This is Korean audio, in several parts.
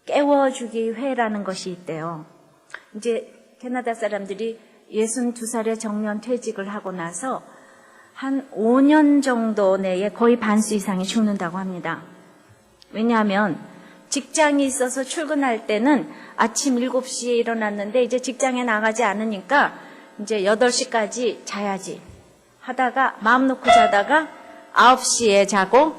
깨워주기 회라는 것이 있대요. 이제 캐나다 사람들이 62살에 정년 퇴직을 하고 나서 한 5년 정도 내에 거의 반수 이상이 죽는다고 합니다. 왜냐하면 직장이 있어서 출근할 때는 아침 7시에 일어났는데 이제 직장에 나가지 않으니까 이제 8시까지 자야지 하다가 마음 놓고 자다가 9시에 자고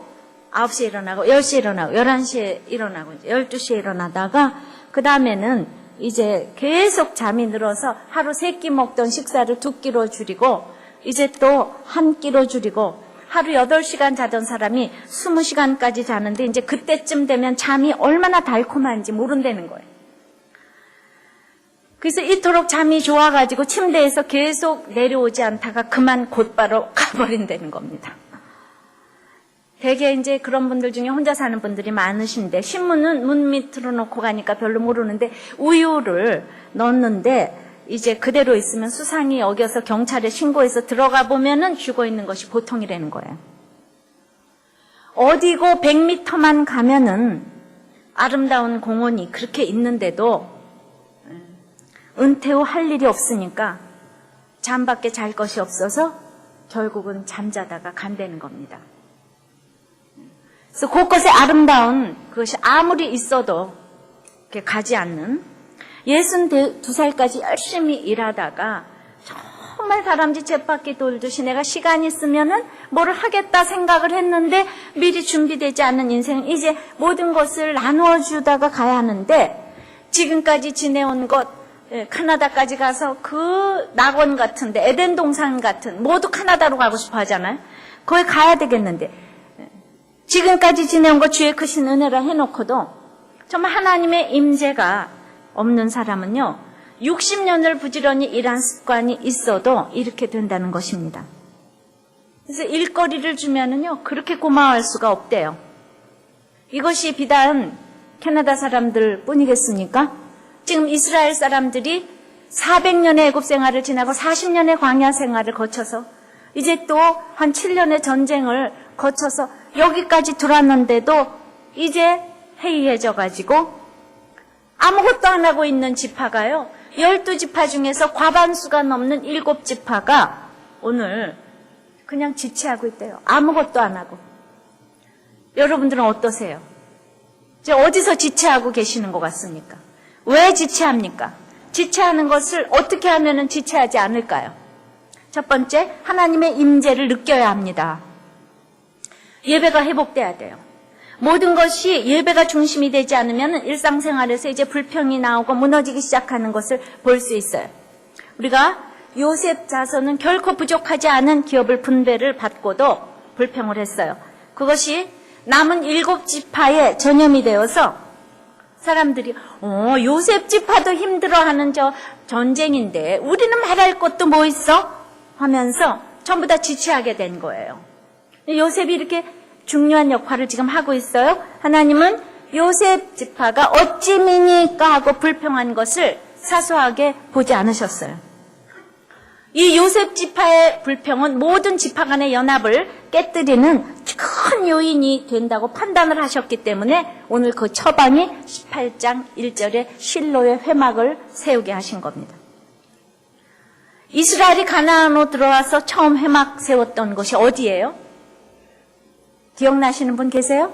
9시에 일어나고 10시에 일어나고 11시에 일어나고 12시에 일어나다가 그 다음에는 이제 계속 잠이 늘어서 하루 3끼 먹던 식사를 2끼로 줄이고 이제 또 1끼로 줄이고 하루 8시간 자던 사람이 20시간까지 자는데 이제 그때쯤 되면 잠이 얼마나 달콤한지 모른다는 거예요. 그래서 이토록 잠이 좋아가지고 침대에서 계속 내려오지 않다가 그만 곧바로 가버린다는 겁니다. 대개 이제 그런 분들 중에 혼자 사는 분들이 많으신데 신문은 문 밑으로 놓고 가니까 별로 모르는데 우유를 넣었는데 이제 그대로 있으면 수상이 여겨서 경찰에 신고해서 들어가 보면은 죽어 있는 것이 보통이라는 거예요. 어디고 100m만 가면은 아름다운 공원이 그렇게 있는데도 은퇴 후 할 일이 없으니까 잠밖에 잘 것이 없어서 결국은 잠자다가 간다는 겁니다. 그래서 곳곳에 아름다운 그것이 아무리 있어도 이렇게 가지 않는 62살까지 열심히 일하다가 정말 다람쥐 쳇바퀴 돌듯이 내가 시간이 있으면은 뭐를 하겠다 생각을 했는데 미리 준비되지 않은 인생은 이제 모든 것을 나누어 주다가 가야 하는데 지금까지 지내온 것 캐나다까지 가서 그 낙원 같은데 에덴 동산 같은 모두 캐나다로 가고 싶어 하잖아요. 거기 가야 되겠는데 지금까지 지내온 것 주의 크신 은혜라 해놓고도 정말 하나님의 임재가 없는 사람은요 60년을 부지런히 일한 습관이 있어도 이렇게 된다는 것입니다. 그래서 일거리를 주면은요 그렇게 고마워할 수가 없대요. 이것이 비단 캐나다 사람들 뿐이겠습니까? 지금 이스라엘 사람들이 400년의 애굽 생활을 지나고 40년의 광야 생활을 거쳐서 이제 또 한 7년의 전쟁을 거쳐서 여기까지 들어왔는데도 이제 해이해져 가지고 아무것도 안 하고 있는 지파가요 12지파 중에서 과반수가 넘는 7지파가 오늘 그냥 지체하고 있대요. 아무것도 안 하고. 여러분들은 어떠세요? 이제 어디서 지체하고 계시는 것 같습니까? 왜 지체합니까? 지체하는 것을 어떻게 하면은 지체하지 않을까요? 첫 번째, 하나님의 임재를 느껴야 합니다. 예배가 회복돼야 돼요. 모든 것이 예배가 중심이 되지 않으면 일상생활에서 이제 불평이 나오고 무너지기 시작하는 것을 볼 수 있어요. 우리가 요셉 자손은 결코 부족하지 않은 기업을 분배를 받고도 불평을 했어요. 그것이 남은 7지파에 전염이 되어서 사람들이 요셉 지파도 힘들어하는 저 전쟁인데 우리는 말할 것도 뭐 있어? 하면서 전부 다 지체하게 된 거예요. 요셉이 이렇게 중요한 역할을 지금 하고 있어요. 하나님은 요셉 지파가 어찌 미니까 하고 불평한 것을 사소하게 보지 않으셨어요. 이 요셉 지파의 불평은 모든 지파 간의 연합을 깨뜨리는 큰 요인이 된다고 판단을 하셨기 때문에 오늘 그 처방이 18장 1절에 실로의 회막을 세우게 하신 겁니다. 이스라엘이 가나안으로 들어와서 처음 회막 세웠던 곳이 어디예요? 기억나시는 분 계세요?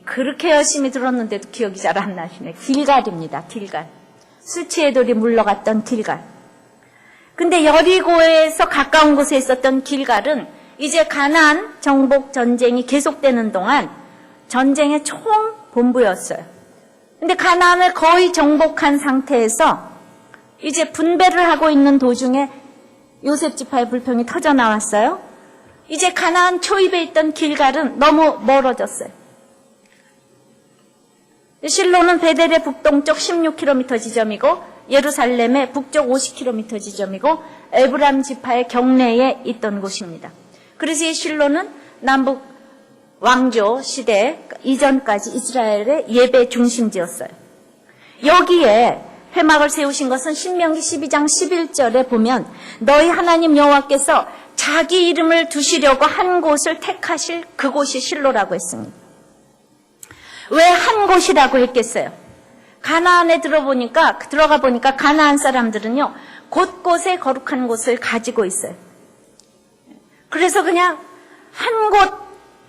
그렇게 열심히 들었는데도 기억이 잘 안 나시네. 길갈입니다. 길갈. 수치의 돌이 물러갔던 길갈. 근데 여리고에서 가까운 곳에 있었던 길갈은 이제 가나안 정복 전쟁이 계속되는 동안 전쟁의 총 본부였어요. 근데 가나안을 거의 정복한 상태에서 이제 분배를 하고 있는 도중에 요셉 지파의 불평이 터져 나왔어요. 이제 가나안 초입에 있던 길갈은 너무 멀어졌어요. 실로는 베델의 북동쪽 16km 지점이고 예루살렘의 북쪽 50km 지점이고 에브람 지파의 경내에 있던 곳입니다. 그래서 이 실로는 남북 왕조 시대 이전까지 이스라엘의 예배 중심지였어요. 여기에 회막을 세우신 것은 신명기 12장 11절에 보면 너희 하나님 여호와께서 자기 이름을 두시려고 한 곳을 택하실 그곳이 실로라고 했습니다. 거룩한 곳이라고 했겠어요? 가나안에 들어가 보니까 가나안 사람들은요, 곳곳에 거룩한 곳을 가지고 있어요. 그래서 그냥 한 곳,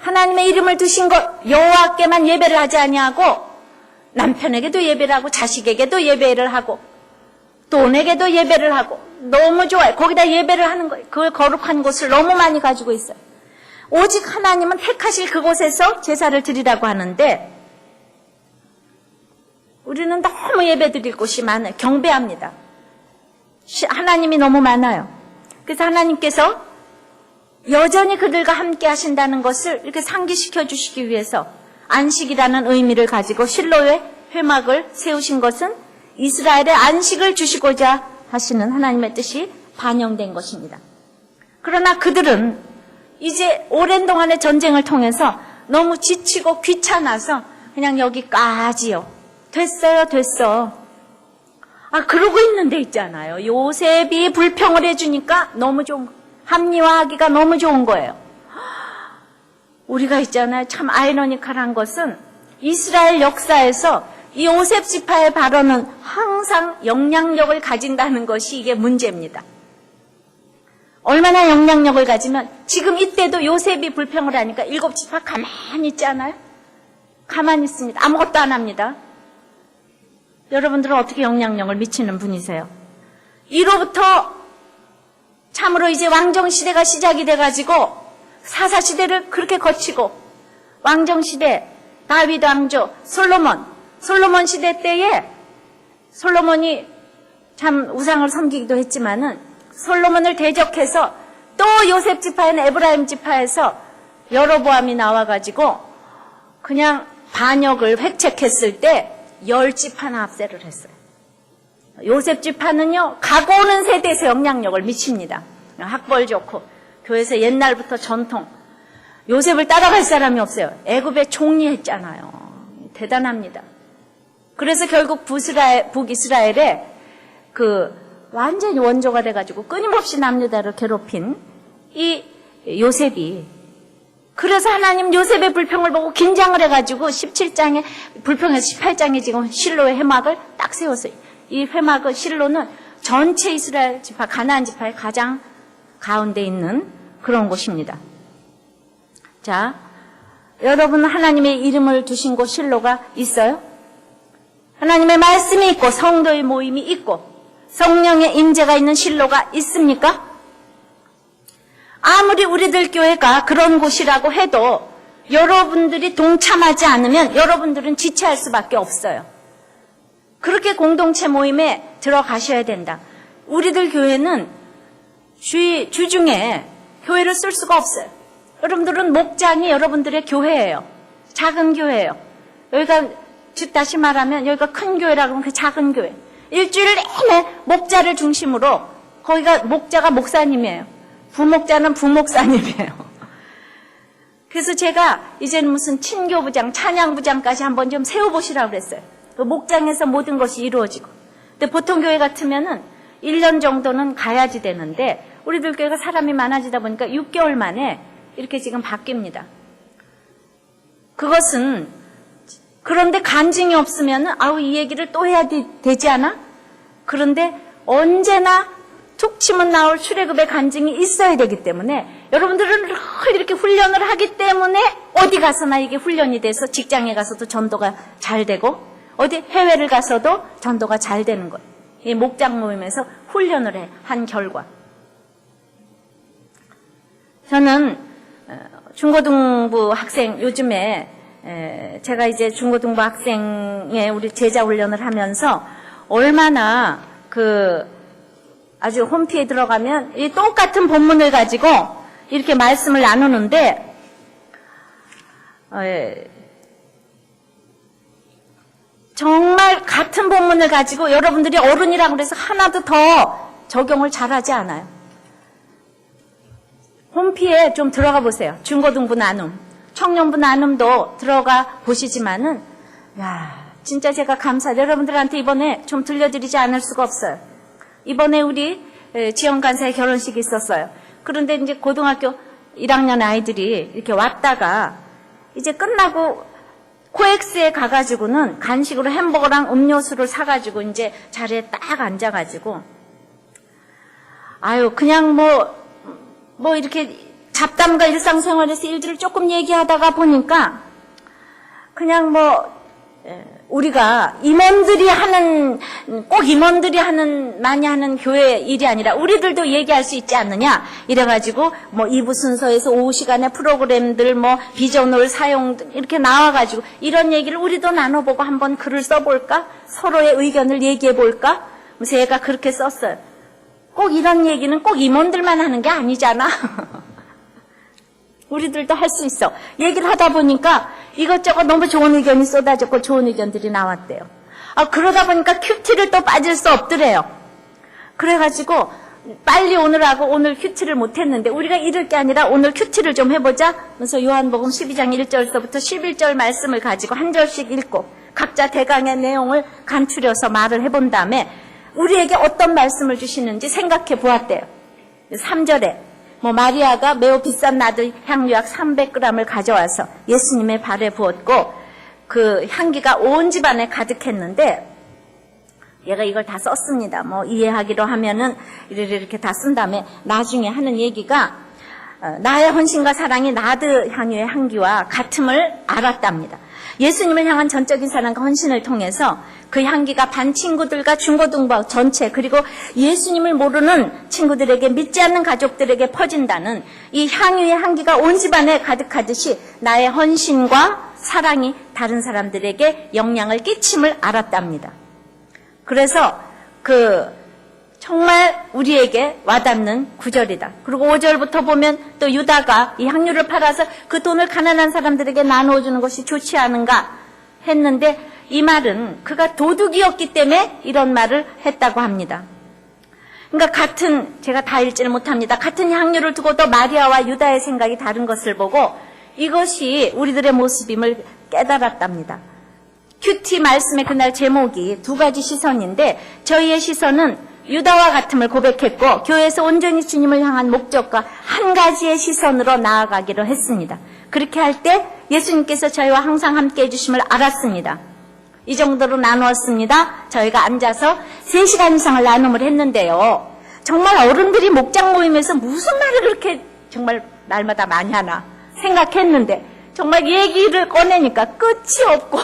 하나님의 이름을 두신 곳, 여호와께만 예배를 하지 아니하고 남편에게도 예배를 하고 자식에게도 예배를 하고 돈에게도 예배를 하고 너무 좋아요. 거기다 예배를 하는 거예요. 그 거룩한 곳을 너무 많이 가지고 있어요. 오직 하나님은 택하실 그곳에서 제사를 드리라고 하는데 우리는 너무 예배 드릴 곳이 많아요. 경배합니다. 하나님이 너무 많아요. 그래서 하나님께서 여전히 그들과 함께 하신다는 것을 이렇게 상기시켜 주시기 위해서 안식이라는 의미를 가지고 실로의 회막을 세우신 것은 이스라엘의 안식을 주시고자 하시는 하나님의 뜻이 반영된 것입니다. 그러나 그들은 이제 오랜 동안의 전쟁을 통해서 너무 지치고 귀찮아서 그냥 여기까지요. 됐어. 그러고 있는 데 있잖아요. 요셉이 불평을 해주니까 너무 좋은 거예요. 합리화하기가 너무 좋은 거예요. 우리가 있잖아요. 참 아이러니컬한 것은 이스라엘 역사에서 이 요셉 지파의 발언은 항상 영향력을 가진다는 것이 이게 문제입니다. 얼마나 영향력을 가지면 지금 이때도 요셉이 불평을 하니까 7지파 가만히 있지 않아요? 가만히 있습니다. 아무것도 안 합니다. 여러분들은 어떻게 영향력을 미치는 분이세요? 이로부터 참으로 이제 왕정시대가 시작이 돼가지고 사사시대를 그렇게 거치고 왕정시대, 다윗 왕조, 솔로몬 시대 때에 솔로몬이 참 우상을 섬기기도 했지만은 솔로몬을 대적해서 또 요셉 지파에는 에브라임 지파에서 여로보암이 나와가지고 그냥 반역을 획책했을 때 10지파나 압세를 했어요. 요셉 지파는요, 가고 오는 세대에서 영향력을 미칩니다. 학벌 좋고, 교회에서 옛날부터 전통. 요셉을 따라갈 사람이 없어요. 애굽에 총리했잖아요. 대단합니다. 그래서 결국 북이스라엘에 완전히 원조가 돼가지고 끊임없이 남유다를 괴롭힌 이 요셉이, 그래서 하나님 요셉의 불평을 보고 긴장을 해가지고 17장에 불평해서 18장에 지금 실로의 회막을 딱 세웠어요. 이 회막의 실로는 전체 이스라엘 지파, 가나안 지파의 가장 가운데 있는 그런 곳입니다. 자, 여러분 하나님의 이름을 두신 곳 실로가 있어요? 하나님의 말씀이 있고 성도의 모임이 있고 성령의 임재가 있는 실로가 있습니까? 아무리 우리들 교회가 그런 곳이라고 해도 여러분들이 동참하지 않으면 여러분들은 지체할 수밖에 없어요. 그렇게 공동체 모임에 들어가셔야 된다. 우리들 교회는 주중에 교회를 쓸 수가 없어요. 여러분들은 목장이 여러분들의 교회예요. 작은 교회예요. 여기가 다시 말하면 여기가 큰 교회라고 하면 그 작은 교회. 일주일 내내 목자를 중심으로 거기가 목자가 목사님이에요. 부목자는 부목사님이에요. 그래서 제가 이제는 무슨 친교부장, 찬양부장까지 한번 좀 세워보시라고 그랬어요. 그 목장에서 모든 것이 이루어지고. 근데 보통 교회 같으면은 1년 정도는 가야지 되는데 우리들 교회가 사람이 많아지다 보니까 6개월 만에 이렇게 지금 바뀝니다. 그것은 그런데 간증이 없으면은 이 얘기를 또 해야 되지 않아? 그런데 언제나 툭 치면 나올 출애굽의 간증이 있어야 되기 때문에 여러분들은 늘 이렇게 훈련을 하기 때문에 어디 가서나 이게 훈련이 돼서 직장에 가서도 전도가 잘 되고 어디 해외를 가서도 전도가 잘 되는 거예요. 이 목장 모임에서 훈련을 한 결과. 저는 중고등부 학생 요즘에 제가 이제 중고등부 학생의 우리 제자 훈련을 하면서 얼마나 아주 홈피에 들어가면 이 똑같은 본문을 가지고 이렇게 말씀을 나누는데 정말 같은 본문을 가지고 여러분들이 어른이라고 해서 하나도 더 적용을 잘하지 않아요. 홈피에 좀 들어가 보세요. 중고등부 나눔, 청년부 나눔도 들어가 보시지만은 진짜 제가 감사해요. 여러분들한테 이번에 좀 들려드리지 않을 수가 없어요. 이번에 우리 지영 간사의 결혼식이 있었어요. 그런데 이제 고등학교 1학년 아이들이 이렇게 왔다가 이제 끝나고 코엑스에 가가지고는 간식으로 햄버거랑 음료수를 사가지고 이제 자리에 딱 앉아가지고, 아유, 그냥 뭐 이렇게 잡담과 일상생활에서 일들을 조금 얘기하다가 보니까 그냥 우리가 꼭 임원들이 많이 하는 교회 일이 아니라 우리들도 얘기할 수 있지 않느냐. 이래가지고 2부 순서에서 오후 시간에 프로그램들 비전을 사용 이렇게 나와가지고 이런 얘기를 우리도 나눠보고 한번 글을 써볼까? 서로의 의견을 얘기해볼까? 그래서 얘가 그렇게 썼어요. 꼭 이런 얘기는 꼭 임원들만 하는 게 아니잖아. 우리들도 할 수 있어. 얘기를 하다 보니까 이것저것 너무 좋은 의견이 쏟아졌고 좋은 의견들이 나왔대요. 그러다 보니까 큐티를 또 빠질 수 없더래요. 그래가지고 빨리 오늘 하고 오늘 큐티를 못했는데 우리가 이럴 게 아니라 오늘 큐티를 좀 해보자. 그래서 요한복음 12장 1절서부터 11절 말씀을 가지고 한 절씩 읽고 각자 대강의 내용을 간추려서 말을 해본 다음에 우리에게 어떤 말씀을 주시는지 생각해 보았대요. 3절에 마리아가 매우 비싼 나들 향유약 300g을 가져와서 예수님의 발에 부었고 그 향기가 온 집안에 가득했는데 얘가 이걸 다 썼습니다. 이해하기로 하면은 이렇게 다 쓴 다음에 나중에 하는 얘기가 나의 헌신과 사랑이 나드 향유의 향기와 같음을 알았답니다. 예수님을 향한 전적인 사랑과 헌신을 통해서 그 향기가 반 친구들과 중고등부 전체 그리고 예수님을 모르는 친구들에게 믿지 않는 가족들에게 퍼진다는 이 향유의 향기가 온 집안에 가득하듯이 나의 헌신과 사랑이 다른 사람들에게 영향을 끼침을 알았답니다. 그래서 정말 우리에게 와닿는 구절이다. 그리고 5절부터 보면 또 유다가 이 향유를 팔아서 그 돈을 가난한 사람들에게 나누어주는 것이 좋지 않은가 했는데 이 말은 그가 도둑이었기 때문에 이런 말을 했다고 합니다. 그러니까 제가 다 읽지를 못합니다. 같은 향유를 두고도 마리아와 유다의 생각이 다른 것을 보고 이것이 우리들의 모습임을 깨달았답니다. 큐티 말씀의 그날 제목이 두 가지 시선인데 저희의 시선은 유다와 같음을 고백했고 교회에서 온전히 주님을 향한 목적과 한 가지의 시선으로 나아가기로 했습니다. 그렇게 할 때 예수님께서 저희와 항상 함께 해주심을 알았습니다. 이 정도로 나누었습니다. 저희가 앉아서 3시간 이상을 나눔을 했는데요. 정말 어른들이 목장 모임에서 무슨 말을 그렇게 정말 날마다 많이 하나 생각했는데 정말 얘기를 꺼내니까 끝이 없고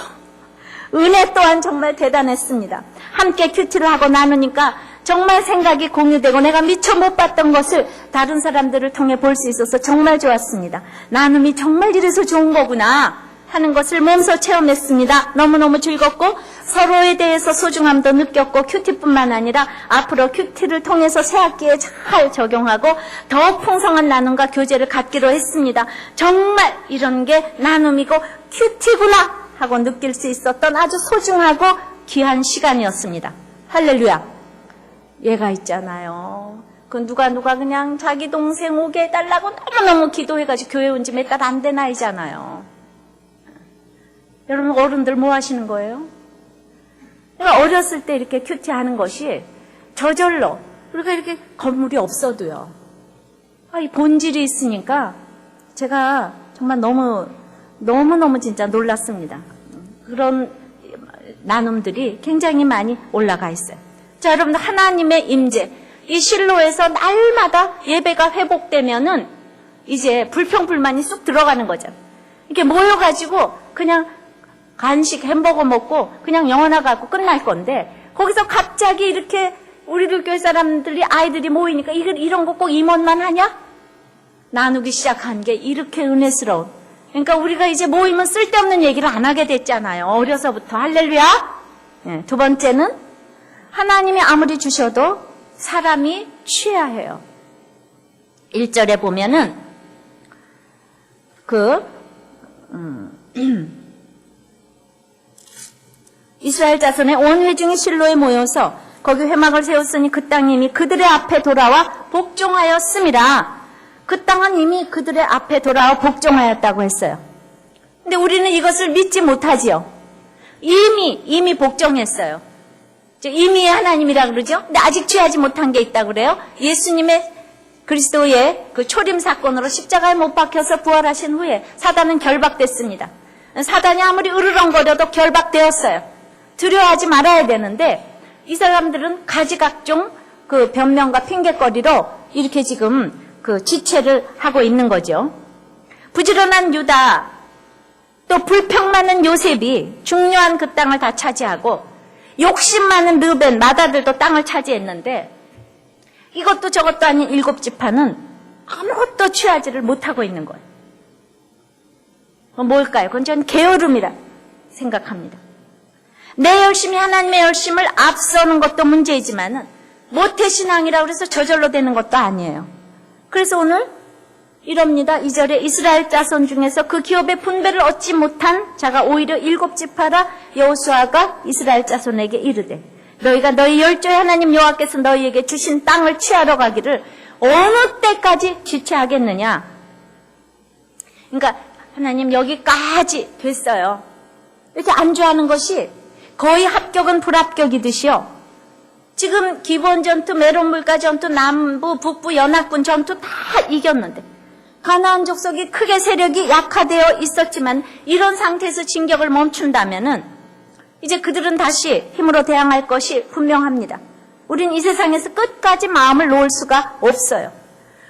은혜 또한 정말 대단했습니다. 함께 큐티를 하고 나누니까 정말 생각이 공유되고 내가 미처 못 봤던 것을 다른 사람들을 통해 볼 수 있어서 정말 좋았습니다. 나눔이 정말 이래서 좋은 거구나 하는 것을 몸소 체험했습니다. 너무너무 즐겁고 서로에 대해서 소중함도 느꼈고 큐티뿐만 아니라 앞으로 큐티를 통해서 새학기에 잘 적용하고 더욱 풍성한 나눔과 교제를 갖기로 했습니다. 정말 이런 게 나눔이고 큐티구나 하고 느낄 수 있었던 아주 소중하고 귀한 시간이었습니다. 할렐루야. 얘가 있잖아요. 누가 그냥 자기 동생 오게 해달라고 너무너무 기도해가지고 교회 온 지 몇 달 안 된 아이잖아요. 여러분 어른들 뭐 하시는 거예요? 내가 어렸을 때 이렇게 큐티하는 것이 저절로 우리가 이렇게 건물이 없어도요. 이 본질이 있으니까 제가 정말 너무너무 진짜 놀랐습니다. 그런 나눔들이 굉장히 많이 올라가 있어요. 자, 여러분들 하나님의 임재, 이 실로에서 날마다 예배가 회복되면은 이제 불평불만이 쑥 들어가는 거죠. 이렇게 모여가지고 그냥 간식 햄버거 먹고 그냥 영화나 갖고 끝날 건데 거기서 갑자기 이렇게 우리들 교회 사람들이 아이들이 모이니까 이런 거 꼭 임원만 하냐? 나누기 시작한 게 이렇게 은혜스러운. 그러니까 우리가 이제 모이면 쓸데없는 얘기를 안 하게 됐잖아요. 어려서부터. 할렐루야. 네, 두 번째는 하나님이 아무리 주셔도 사람이 취해야 해요. 1절에 보면은 이스라엘 자손의 온 회중이 실로에 모여서 거기 회막을 세웠으니 그 땅이 이미 그들의 앞에 돌아와 복종하였음이라. 그 땅은 이미 그들의 앞에 돌아와 복종하였다고 했어요. 근데 우리는 이것을 믿지 못하지요. 이미 복종했어요. 이미의 하나님이라 그러죠. 근데 아직 취하지 못한 게 있다고 그래요. 예수님의 그리스도의 그 초림 사건으로 십자가에 못 박혀서 부활하신 후에 사단은 결박됐습니다. 사단이 아무리 으르렁거려도 결박되었어요. 두려워하지 말아야 되는데 이 사람들은 가지각종 그 변명과 핑계거리로 이렇게 지금 그 지체를 하고 있는 거죠. 부지런한 유다, 또 불평 많은 요셉이 중요한 그 땅을 다 차지하고 욕심 많은 르벤, 맏아들도 땅을 차지했는데 이것도 저것도 아닌 7지파는 아무것도 취하지를 못하고 있는 거예요. 뭘까요? 그건 전 게으름이라 생각합니다. 내 열심이 하나님의 열심을 앞서는 것도 문제이지만은 모태신앙이라고 해서 저절로 되는 것도 아니에요. 그래서 오늘 이럽니다. 2절에 이스라엘 자손 중에서 그 기업의 분배를 얻지 못한 자가 오히려 7지파라 여호수아가 이스라엘 자손에게 이르되 너희가 너희 열조의 하나님 여호와께서 너희에게 주신 땅을 취하러 가기를 어느 때까지 지체하겠느냐. 그러니까 하나님 여기까지 됐어요. 이렇게 안주하는 것이 거의 합격은 불합격이듯이요. 지금 기본전투, 메론물가 전투, 남부, 북부, 연합군 전투 다 이겼는데 가나안 족속이 크게 세력이 약화되어 있었지만 이런 상태에서 진격을 멈춘다면은 이제 그들은 다시 힘으로 대항할 것이 분명합니다. 우린 이 세상에서 끝까지 마음을 놓을 수가 없어요.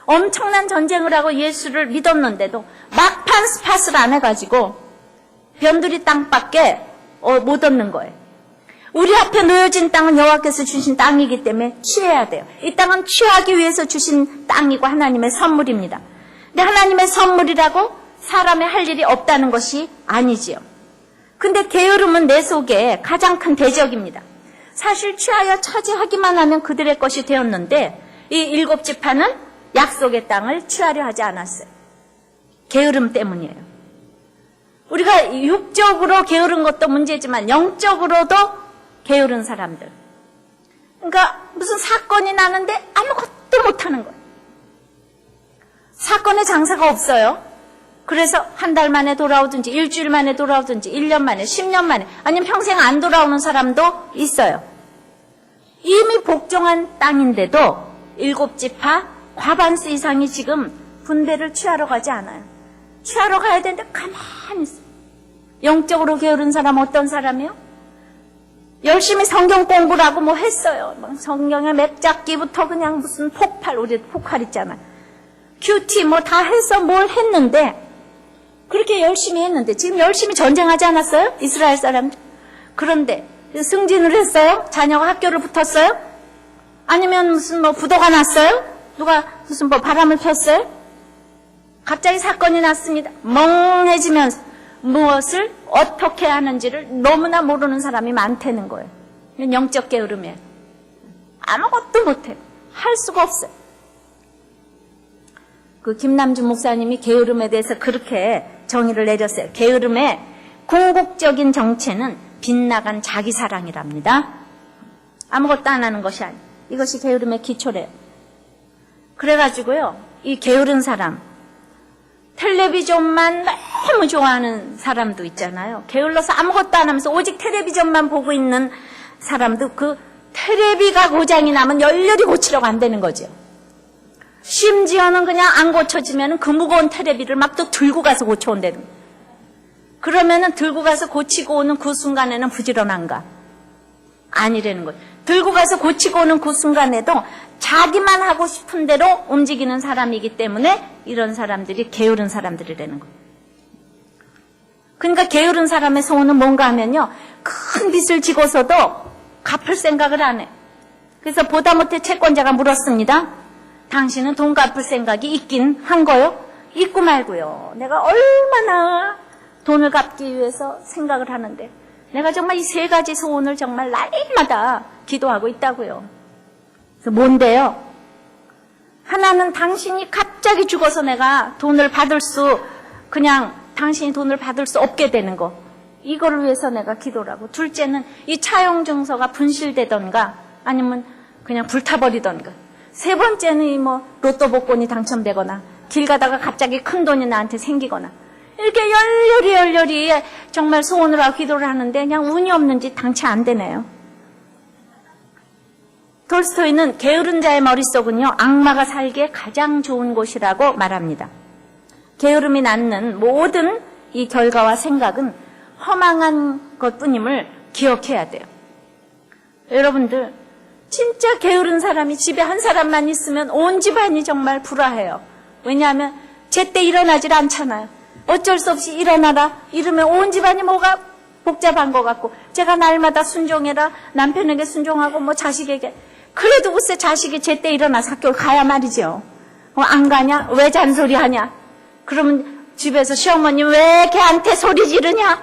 엄청난 전쟁을 하고 예수를 믿었는데도 막판 스팟을 안 해가지고 변두리 땅밖에 못 얻는 거예요. 우리 앞에 놓여진 땅은 여호와께서 주신 땅이기 때문에 취해야 돼요. 이 땅은 취하기 위해서 주신 땅이고 하나님의 선물입니다. 근데 하나님의 선물이라고 사람의 할 일이 없다는 것이 아니지요. 근데 게으름은 내 속에 가장 큰 대적입니다. 사실 취하여 차지하기만 하면 그들의 것이 되었는데 이 7지파는 약속의 땅을 취하려 하지 않았어요. 게으름 때문이에요. 우리가 육적으로 게으른 것도 문제지만 영적으로도 게으른 사람들. 그러니까 무슨 사건이 나는데 아무것도 못하는 거예요. 사건의 장사가 없어요. 그래서 한 달 만에 돌아오든지 일주일 만에 돌아오든지 1년 만에 10년 만에 아니면 평생 안 돌아오는 사람도 있어요. 이미 복종한 땅인데도 7지파 과반수 이상이 지금 분배를 취하러 가지 않아요. 취하러 가야 되는데 가만히 있어요. 영적으로 게으른 사람 어떤 사람이요? 열심히 성경 공부를 하고 뭐 했어요. 성경의 맥잡기부터 그냥 무슨 폭발, 우리 폭발 있잖아요. 큐티 뭐 다 해서 뭘 했는데 그렇게 열심히 했는데 지금 열심히 전쟁하지 않았어요? 이스라엘 사람들. 그런데 승진을 했어요? 자녀가 학교를 붙었어요? 아니면 무슨 뭐 부도가 났어요? 누가 무슨 뭐 바람을 폈어요? 갑자기 사건이 났습니다. 멍해지면서 무엇을 어떻게 하는지를 너무나 모르는 사람이 많다는 거예요. 영적 게으름이에요. 아무것도 못해요. 할 수가 없어요. 그 김남준 목사님이 게으름에 대해서 그렇게 정의를 내렸어요. 게으름의 궁극적인 정체는 빗나간 자기사랑이랍니다. 아무것도 안 하는 것이 아니에요. 이것이 게으름의 기초래요. 그래가지고요, 이 게으른 사람, 텔레비전만 너무 좋아하는 사람도 있잖아요. 게을러서 아무것도 안 하면서 오직 텔레비전만 보고 있는 사람도 그 텔레비가 고장이 나면 열렬히 고치려고 안 되는 거죠. 심지어는 그냥 안 고쳐지면 그 무거운 텔레비를 막 또 들고 가서 고쳐온다는 거예요. 그러면은 들고 가서 고치고 오는 그 순간에는 부지런한가? 아니라는 거예요. 들고 가서 고치고 오는 그 순간에도 자기만 하고 싶은 대로 움직이는 사람이기 때문에 이런 사람들이 게으른 사람들이라는 거예요. 그러니까 게으른 사람의 소원은 뭔가 하면요, 큰 빚을 지고서도 갚을 생각을 안 해. 그래서 보다 못해 채권자가 물었습니다. 당신은 돈 갚을 생각이 있긴 한 거요? 있고 말고요. 내가 얼마나 돈을 갚기 위해서 생각을 하는데 내가 정말 이 3가지 소원을 정말 날마다 기도하고 있다고요. 그래서 뭔데요? 하나는 당신이 갑자기 죽어서 내가 돈을 받을 수, 그냥 당신이 돈을 받을 수 없게 되는 거. 이거를 위해서 내가 기도를 하고, 둘째는 이 차용 증서가 분실되던가 아니면 그냥 불타버리던가, 세 번째는 이 뭐 로또 복권이 당첨되거나 길 가다가 갑자기 큰 돈이 나한테 생기거나, 이렇게 열렬히 정말 소원을 하고 기도를 하는데 그냥 운이 없는지 당치 안 되네요. 톨스토이는 게으른 자의 머릿속은요, 악마가 살기에 가장 좋은 곳이라고 말합니다. 게으름이 낳는 모든 이 결과와 생각은 허망한 것뿐임을 기억해야 돼요. 여러분들, 진짜 게으른 사람이 집에 한 사람만 있으면 온 집안이 정말 불화해요. 왜냐하면 제때 일어나질 않잖아요. 어쩔 수 없이 일어나라 이러면 온 집안이 뭐가 복잡한 것 같고, 제가 날마다 순종해라, 남편에게 순종하고 뭐 자식에게, 그래도 글쎄 자식이 제때 일어나서 학교를 가야 말이죠. 안 가냐? 왜 잔소리하냐? 그러면 집에서 시어머님 왜 걔한테 소리 지르냐?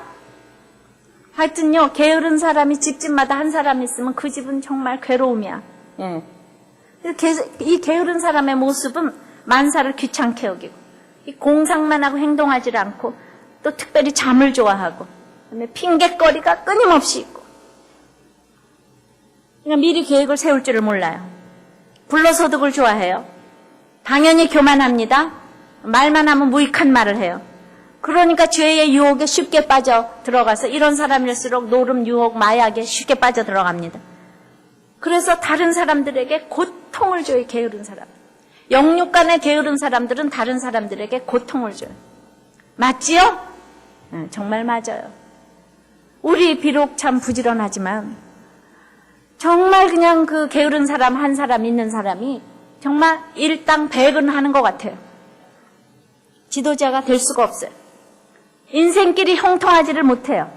하여튼요, 게으른 사람이 집집마다 한 사람 있으면 그 집은 정말 괴로움이야. 예. 이 게으른 사람의 모습은 만사를 귀찮게 여기고, 이 공상만 하고 행동하지 않고, 또 특별히 잠을 좋아하고, 그다음에 핑계거리가 끊임없이 있고, 그냥 미리 계획을 세울 줄을 몰라요. 불로소득을 좋아해요. 당연히 교만합니다. 말만 하면 무익한 말을 해요. 그러니까 죄의 유혹에 쉽게 빠져 들어가서, 이런 사람일수록 노름, 유혹, 마약에 쉽게 빠져 들어갑니다. 그래서 다른 사람들에게 고통을 줘요, 게으른 사람. 영육간에 게으른 사람들은 다른 사람들에게 고통을 줘요. 맞지요? 네, 정말 맞아요. 우리 비록 참 부지런하지만 정말 그냥 그 게으른 사람 한 사람 있는 사람이 정말 일당백은 하는 것 같아요. 지도자가 될 수가 없어요. 인생길이 형통하지를 못해요.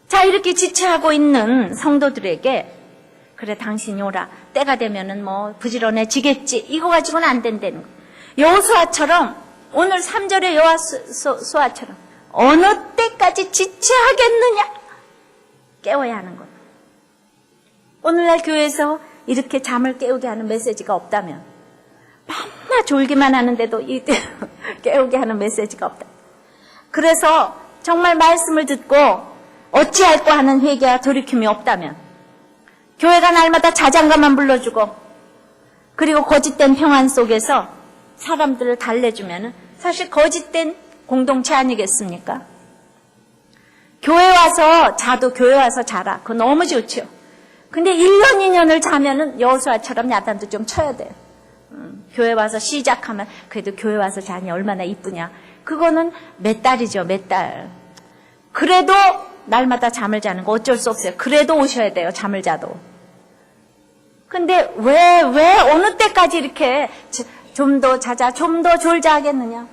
자, 이렇게 지체하고 있는 성도들에게, 그래 당신이 오라, 때가 되면은 뭐 부지런해지겠지, 이거 가지고는 안 된다는 거예요. 여호수아처럼, 오늘 3절의 여호수아처럼 어느 때까지 지체하겠느냐, 깨워야 하는 거예요. 오늘날 교회에서 이렇게 잠을 깨우게 하는 메시지가 없다면, 밤낮 졸기만 하는데도 깨우게 하는 메시지가 없다. 그래서 정말 말씀을 듣고 어찌할꼬 하는 회개와 돌이킴이 없다면, 교회가 날마다 자장가만 불러주고, 그리고 거짓된 평안 속에서 사람들을 달래주면 사실 거짓된 공동체 아니겠습니까? 교회 와서 자도 교회 와서 자라, 그거 너무 좋죠. 근데 1년 2년을 자면은 여호수아처럼 야단도 좀 쳐야 돼요. 교회 와서 시작하면 그래도 교회 와서 자니 얼마나 이쁘냐. 그거는 몇 달이죠, 몇 달. 그래도 날마다 잠을 자는 거 어쩔 수 없어요. 그래도 오셔야 돼요, 잠을 자도. 근데 왜 어느 때까지 이렇게 좀 더 자자, 좀 더 졸자 하겠느냐.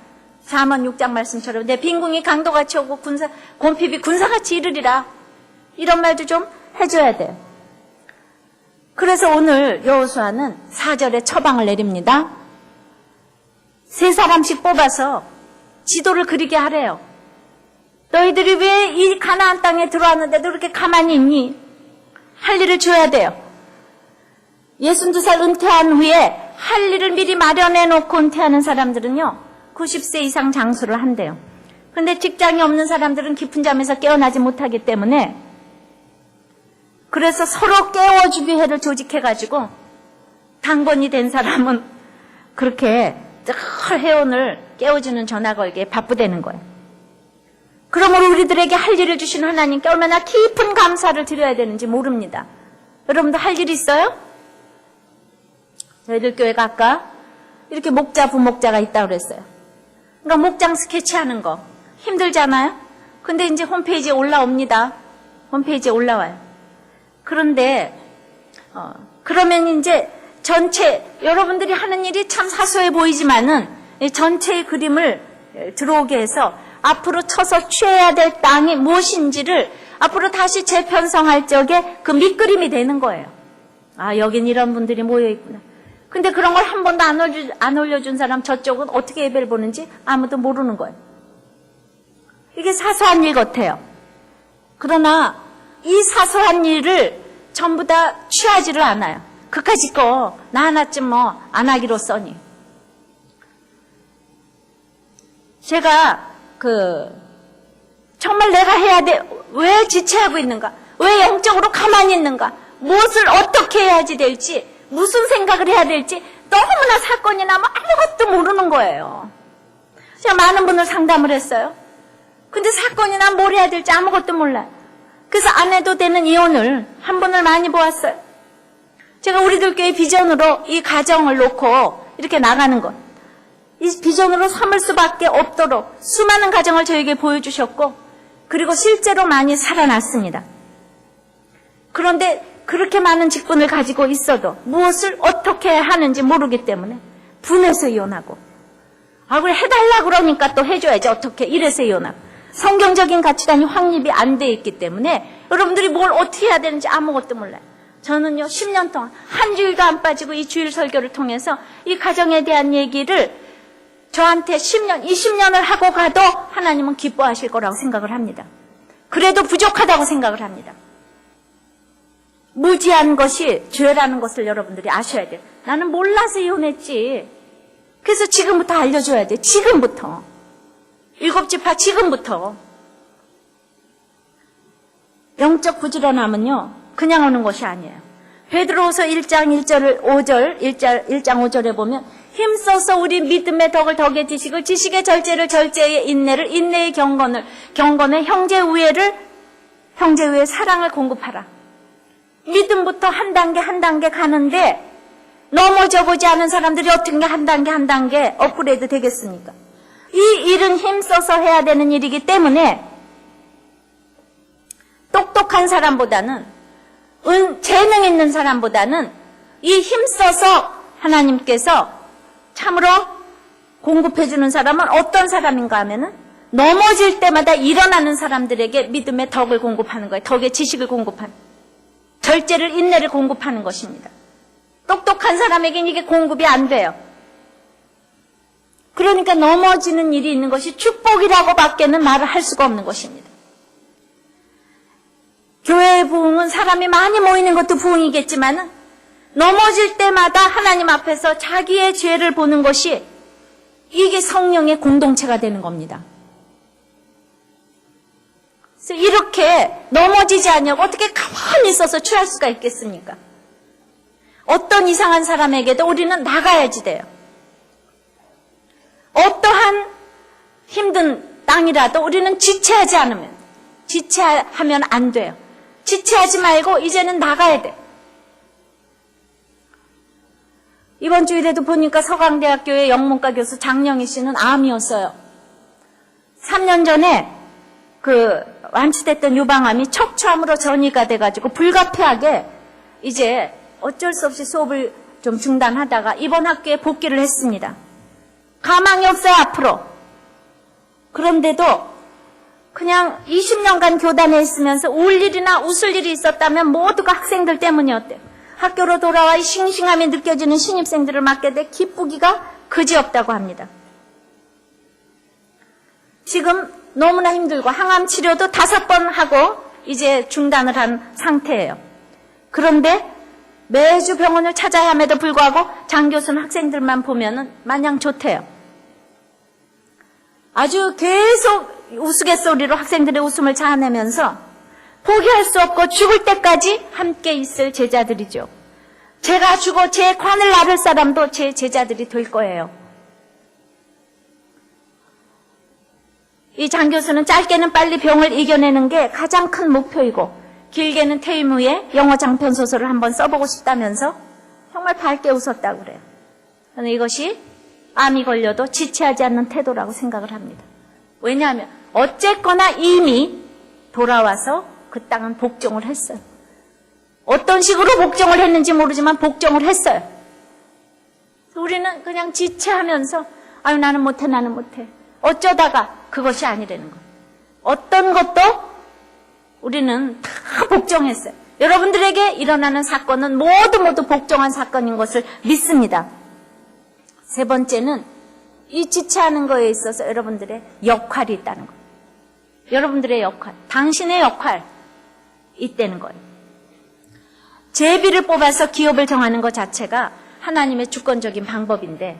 잠언 6장 말씀처럼 내 빈궁이 강도같이 오고 곰핍이 군사같이 이르리라. 이런 말도 좀 해줘야 돼요. 그래서 오늘 여호수아는 4절에 처방을 내립니다. 3사람씩 뽑아서 지도를 그리게 하래요. 너희들이 왜 이 가나안 땅에 들어왔는데도 이렇게 가만히 있니? 할 일을 줘야 돼요. 62살 은퇴한 후에 할 일을 미리 마련해 놓고 은퇴하는 사람들은요, 90세 이상 장수를 한대요. 근데 직장이 없는 사람들은 깊은 잠에서 깨어나지 못하기 때문에, 그래서 서로 깨워주기 회를 조직해가지고 당번이 된 사람은 그렇게 늘 회원을 깨워주는 전화 걸기에 바쁘다는 거예요. 그러므로 우리들에게 할 일을 주신 하나님께 얼마나 깊은 감사를 드려야 되는지 모릅니다. 여러분도 할 일 있어요? 저희들 교회가 아까 이렇게 목자, 부목자가 있다고 그랬어요. 그러니까 목장 스케치하는 거 힘들잖아요? 근데 이제 홈페이지에 올라옵니다. 홈페이지에 올라와요. 그런데 그러면 이제 전체 여러분들이 하는 일이 참 사소해 보이지만은 전체의 그림을 들어오게 해서 앞으로 쳐서 취해야 될 땅이 무엇인지를 앞으로 다시 재편성할 적에 그 밑그림이 되는 거예요. 아, 여긴 이런 분들이 모여 있구나. 근데 그런 걸 한 번도 안 올려준 사람, 저쪽은 어떻게 예배를 보는지 아무도 모르는 거예요. 이게 사소한 일 같아요. 그러나 이 사소한 일을 전부 다 취하지를 않아요. 그까짓 거 나 하나쯤 뭐 안 하기로 써니. 제가 정말 내가 해야 돼. 왜 지체하고 있는가? 왜 영적으로 가만히 있는가? 무엇을 어떻게 해야지 될지, 무슨 생각을 해야 될지 너무나 사건이 나면 아무것도 모르는 거예요. 제가 많은 분을 상담을 했어요. 근데 사건이 나면 뭘 해야 될지 아무것도 몰라요. 그래서 안 해도 되는 이혼을 한 분을 많이 보았어요. 제가 우리들 교회 비전으로 이 가정을 놓고 이렇게 나가는 것. 이 비전으로 삼을 수밖에 없도록 수많은 가정을 저에게 보여주셨고, 그리고 실제로 많이 살아났습니다. 그런데 그렇게 많은 직분을 가지고 있어도 무엇을 어떻게 하는지 모르기 때문에 분해서 이혼하고, 그래 해달라 그러니까 또 해줘야지 어떻게, 이래서 이혼하고, 성경적인 가치관이 확립이 안 돼 있기 때문에 여러분들이 뭘 어떻게 해야 되는지 아무것도 몰라요. 저는요 10년 동안 한 주일도 안 빠지고 이 주일 설교를 통해서 이 가정에 대한 얘기를 저한테 10년, 20년을 하고 가도 하나님은 기뻐하실 거라고 생각을 합니다. 그래도 부족하다고 생각을 합니다. 무지한 것이 죄라는 것을 여러분들이 아셔야 돼요. 나는 몰라서 이혼했지. 그래서 지금부터 알려줘야 돼. 지금부터. 7지파 지금부터. 영적 부지런함은요, 그냥 오는 것이 아니에요. 베드로후서 1장 5절에 보면 힘써서 우리 믿음의 덕을 덕에 지식을, 지식의 절제를 절제의 인내를, 인내의 경건을, 경건의 형제 우애를, 형제 우애의 사랑을 공급하라. 믿음부터 한 단계 한 단계 가는데 넘어져 보지 않은 사람들이 어떻게 한 단계 업그레이드 되겠습니까? 이 일은 힘써서 해야 되는 일이기 때문에 똑똑한 사람보다는, 재능 있는 사람보다는 이 힘써서 하나님께서 참으로 공급해주는 사람은 어떤 사람인가 하면은 넘어질 때마다 일어나는 사람들에게 믿음의 덕을 공급하는 거예요. 덕의 지식을 공급하는, 절제를, 인내를 공급하는 것입니다. 똑똑한 사람에게는 이게 공급이 안 돼요. 그러니까 넘어지는 일이 있는 것이 축복이라고 밖에는 말을 할 수가 없는 것입니다. 교회의 부흥은 사람이 많이 모이는 것도 부흥이겠지만 넘어질 때마다 하나님 앞에서 자기의 죄를 보는 것이, 이게 성령의 공동체가 되는 겁니다. 그래서 이렇게 넘어지지 않냐고 어떻게 가만히 있어서 취할 수가 있겠습니까? 어떤 이상한 사람에게도 우리는 나가야지 돼요. 어떠한 힘든 땅이라도 우리는 지체하면 안 돼요. 지체하지 말고 이제는 나가야 돼. 이번 주일에도 보니까 서강대학교의 영문과 교수 장영희 씨는 암이었어요. 3년 전에 완치됐던 유방암이 척추암으로 전이가 돼가지고 불가피하게 이제 어쩔 수 없이 수업을 좀 중단하다가 이번 학교에 복귀를 했습니다. 가망이 없어요, 앞으로. 그런데도 그냥 20년간 교단에 있으면서 울 일이나 웃을 일이 있었다면 모두가 학생들 때문이었대요. 학교로 돌아와 이 싱싱함이 느껴지는 신입생들을 맡게 돼 기쁘기가 그지없다고 합니다. 지금 너무나 힘들고 항암 치료도 5번 하고 이제 중단을 한 상태예요. 그런데 매주 병원을 찾아야 함에도 불구하고 장 교수는 학생들만 보면은 마냥 좋대요. 아주 계속 우스갯소리로 학생들의 웃음을 자아내면서 포기할 수 없고 죽을 때까지 함께 있을 제자들이죠. 제가 죽어 제 관을 나를 사람도 제 제자들이 될 거예요. 이 장 교수는 짧게는 빨리 병을 이겨내는 게 가장 큰 목표이고 길게는 퇴임 후에 영어 장편 소설을 한번 써보고 싶다면서 정말 밝게 웃었다고 그래요. 저는 이것이 암이 걸려도 지체하지 않는 태도라고 생각을 합니다. 왜냐하면 어쨌거나 이미 돌아와서 그 땅은 복종을 했어요. 어떤 식으로 복종을 했는지 모르지만 복종을 했어요. 우리는 그냥 지체하면서 아유 나는 못해 어쩌다가 그것이 아니라는 거예요. 어떤 것도 우리는 다 복종했어요. 여러분들에게 일어나는 사건은 모두 복종한 사건인 것을 믿습니다. 세 번째는 이 지체하는 거에 있어서 여러분들의 역할이 있다는 거예요. 여러분들의 역할, 당신의 역할 있다는 거예요. 제비를 뽑아서 기업을 정하는 것 자체가 하나님의 주권적인 방법인데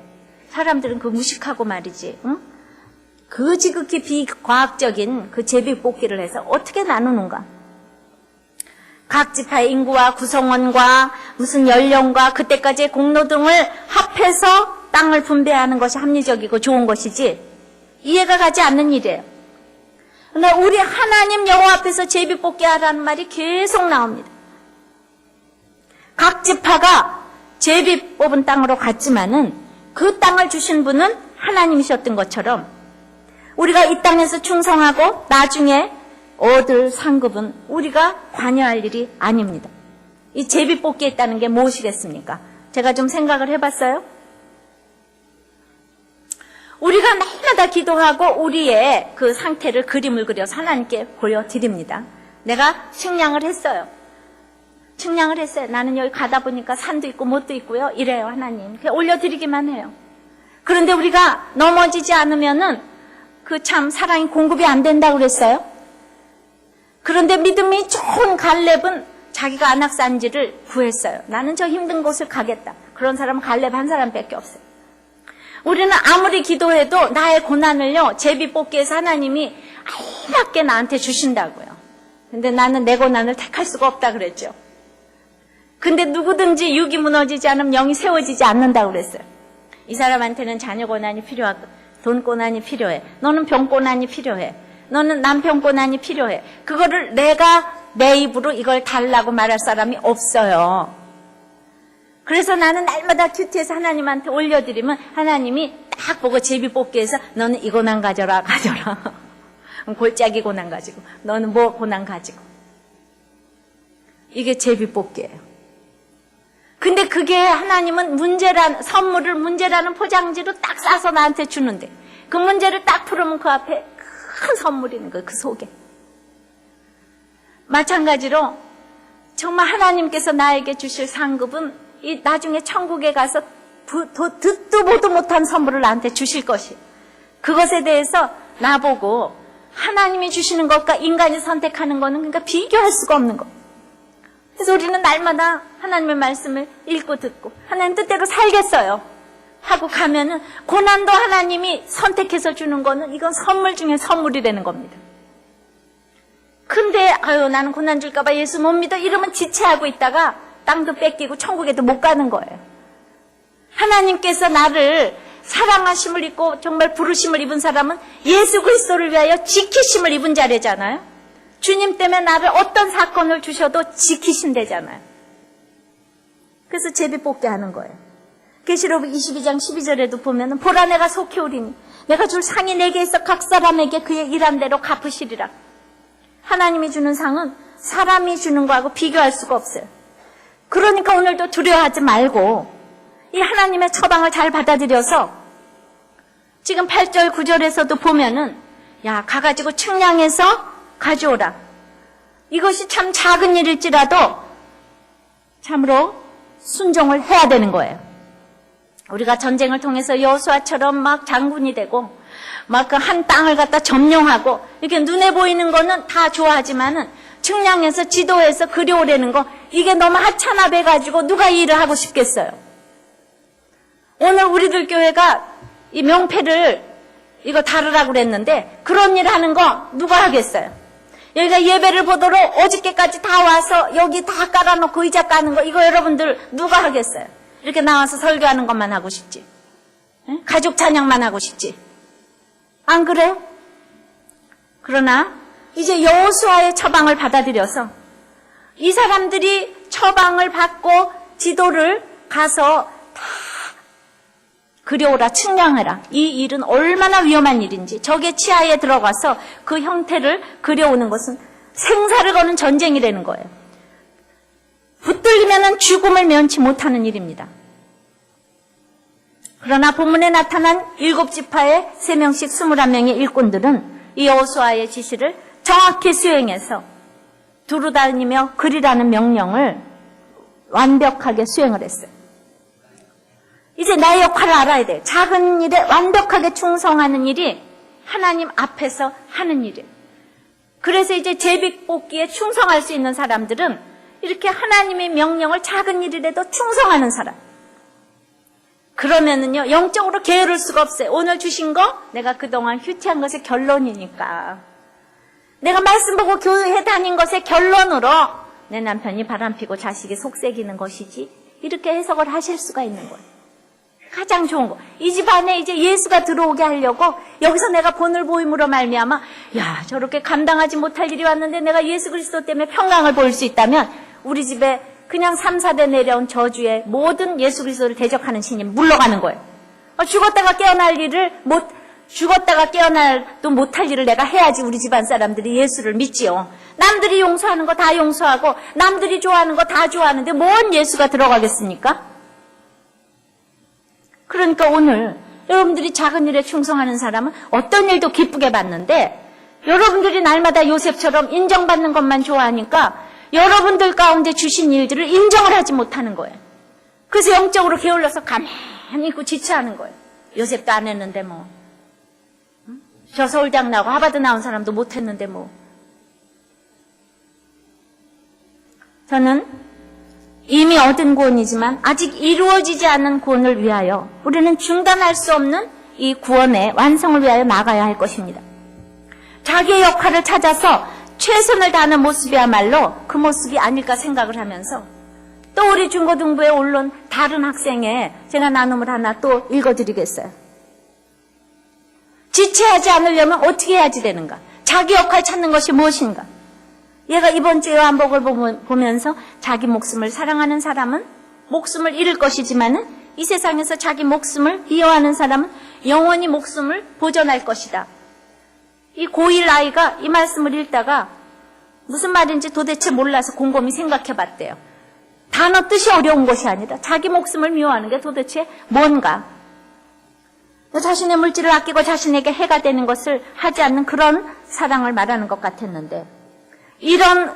사람들은 그 무식하고 말이지, 응? 그 지극히 비과학적인 그 제비 뽑기를 해서 어떻게 나누는가? 각 지파의 인구와 구성원과 무슨 연령과 그때까지의 공로 등을 합해서 땅을 분배하는 것이 합리적이고 좋은 것이지 이해가 가지 않는 일이에요. 그러나 우리 하나님 여호와 앞에서 제비 뽑기 하라는 말이 계속 나옵니다. 각 지파가 제비 뽑은 땅으로 갔지만은 그 땅을 주신 분은 하나님이셨던 것처럼 우리가 이 땅에서 충성하고 나중에 얻을 상급은 우리가 관여할 일이 아닙니다. 이 제비뽑기에 있다는 게 무엇이겠습니까? 제가 좀 생각을 해봤어요. 우리가 날마다 기도하고 우리의 그 상태를 그림을 그려서 하나님께 보여드립니다. 내가 측량을 했어요. 나는 여기 가다 보니까 산도 있고 못도 있고요. 이래요, 하나님. 그냥 올려드리기만 해요. 그런데 우리가 넘어지지 않으면은 그 참 사랑이 공급이 안 된다고 그랬어요. 그런데 믿음이 좋은 갈렙은 자기가 안악산지를 구했어요. 나는 저 힘든 곳을 가겠다. 그런 사람은 갈렙 한 사람밖에 없어요. 우리는 아무리 기도해도 나의 고난을요, 제비뽑기에서 하나님이 알맞게 나한테 주신다고요. 근데 나는 내 고난을 택할 수가 없다 그랬죠. 근데 누구든지 육이 무너지지 않으면 영이 세워지지 않는다고 그랬어요. 이 사람한테는 자녀 고난이 필요하고 돈 고난이 필요해. 너는 병 고난이 필요해. 너는 남편 고난이 필요해. 그거를 내가 내 입으로 이걸 달라고 말할 사람이 없어요. 그래서 나는 날마다 큐티에서 하나님한테 올려드리면 하나님이 딱 보고 제비뽑기해서 너는 이 고난 가져라. 골짜기 고난 가지고 너는 뭐 고난 가지고. 이게 제비뽑기예요. 근데 그게 하나님은 선물을 문제라는 포장지로 딱 싸서 나한테 주는데 그 문제를 딱 풀으면 그 앞에 큰 선물이 있는 거예요. 그 속에. 마찬가지로 정말 하나님께서 나에게 주실 상급은 이 나중에 천국에 가서 듣도 보도 못한 선물을 나한테 주실 것이에요. 그것에 대해서 나보고 하나님이 주시는 것과 인간이 선택하는 거는 그러니까 비교할 수가 없는 거. 그래서 우리는 날마다 하나님의 말씀을 읽고 듣고 하나님 뜻대로 살겠어요 하고 가면은 고난도 하나님이 선택해서 주는 거는 이건 선물 중에 선물이라는 겁니다. 근데 나는 고난 줄까 봐 예수 못 믿어 이러면 지체하고 있다가 땅도 뺏기고 천국에도 못 가는 거예요. 하나님께서 나를 사랑하심을 입고 정말 부르심을 입은 사람은 예수 그리스도를 위하여 지키심을 입은 자래잖아요. 주님 때문에 나를 어떤 사건을 주셔도 지키신대잖아요. 그래서 제비뽑기 하는 거예요. 계시록 22장 12절에도 보면은 보라 내가 속히 오리니 내가 줄 상이 내게 있어 각 사람에게 그의 일한 대로 갚으시리라. 하나님이 주는 상은 사람이 주는 거하고 비교할 수가 없어요. 그러니까 오늘도 두려워하지 말고 이 하나님의 처방을 잘 받아들여서 지금 8절 9절에서도 보면은 야 가가지고 측량해서 가져오라. 이것이 참 작은 일일지라도 참으로 순종을 해야 되는 거예요. 우리가 전쟁을 통해서 여호수아처럼 막 장군이 되고 막 그 한 땅을 갖다 점령하고 이렇게 눈에 보이는 거는 다 좋아하지만은 측량해서 지도해서 그려오라는 거 이게 너무 하찮아배가지고 누가 이 일을 하고 싶겠어요. 오늘 우리들 교회가 이 명패를 이거 다루라고 그랬는데 그런 일 하는 거 누가 하겠어요? 여기가 예배를 보도록 어저께까지 다 와서 여기 다 깔아놓고 의자 까는 거 이거 여러분들 누가 하겠어요? 이렇게 나와서 설교하는 것만 하고 싶지. 응? 가족 찬양만 하고 싶지. 안 그래? 그러나 이제 여호수아의 처방을 받아들여서 이 사람들이 처방을 받고 지도를 가서 다 그려오라 측량해라. 이 일은 얼마나 위험한 일인지 적의 치하에 들어가서 그 형태를 그려오는 것은 생사를 거는 전쟁이라는 거예요. 붙들리면 죽음을 면치 못하는 일입니다. 그러나 본문에 나타난 7지파의 3명씩 21명의 일꾼들은 이 여호수아의 지시를 정확히 수행해서 두루다니며 그리라는 명령을 완벽하게 수행을 했어요. 이제 나의 역할을 알아야 돼. 작은 일에 완벽하게 충성하는 일이 하나님 앞에서 하는 일이에요. 그래서 이제 제비뽑기에 충성할 수 있는 사람들은 이렇게 하나님의 명령을 작은 일이라도 충성하는 사람. 그러면은요, 영적으로 게으를 수가 없어요. 오늘 주신 거 내가 그동안 휴티한 것의 결론이니까. 내가 말씀 보고 교회 다닌 것의 결론으로 내 남편이 바람피고 자식이 속색이는 것이지. 이렇게 해석을 하실 수가 있는 거예요. 가장 좋은 거. 이 집 안에 이제 예수가 들어오게 하려고 여기서 내가 본을 보임으로 말미암아 야 저렇게 감당하지 못할 일이 왔는데 내가 예수 그리스도 때문에 평강을 볼 수 있다면 우리 집에 그냥 3, 4대 내려온 저주의 모든 예수 그리스도를 대적하는 신이 물러가는 거예요. 죽었다가 깨어날 일을 죽었다가 깨어날도 못할 일을 내가 해야지 우리 집안 사람들이 예수를 믿지요. 남들이 용서하는 거 다 용서하고 남들이 좋아하는 거 다 좋아하는데 뭔 예수가 들어가겠습니까? 그러니까 오늘 여러분들이 작은 일에 충성하는 사람은 어떤 일도 기쁘게 받는데 여러분들이 날마다 요셉처럼 인정받는 것만 좋아하니까 여러분들 가운데 주신 일들을 인정을 하지 못하는 거예요. 그래서 영적으로 게을러서 가만히 있고 지체하는 거예요. 요셉도 안 했는데 뭐. 저 서울대학 나오고 하버드 나온 사람도 못했는데 뭐. 저는 이미 얻은 구원이지만 아직 이루어지지 않은 구원을 위하여 우리는 중단할 수 없는 이 구원의 완성을 위하여 나가야 할 것입니다. 자기의 역할을 찾아서 최선을 다하는 모습이야말로 그 모습이 아닐까 생각을 하면서 또 우리 중고등부에 올라온 다른 학생의 제가 나눔을 하나 또 읽어드리겠어요. 지체하지 않으려면 어떻게 해야지 되는가? 자기 역할 찾는 것이 무엇인가? 얘가 이번 주 요한복음을 보면서 자기 목숨을 사랑하는 사람은 목숨을 잃을 것이지만은 이 세상에서 자기 목숨을 미워하는 사람은 영원히 목숨을 보존할 것이다. 이 고1 아이가 이 말씀을 읽다가 무슨 말인지 도대체 몰라서 곰곰이 생각해 봤대요. 단어 뜻이 어려운 것이 아니라 자기 목숨을 미워하는 게 도대체 뭔가. 자신의 물질을 아끼고 자신에게 해가 되는 것을 하지 않는 그런 사랑을 말하는 것 같았는데 이런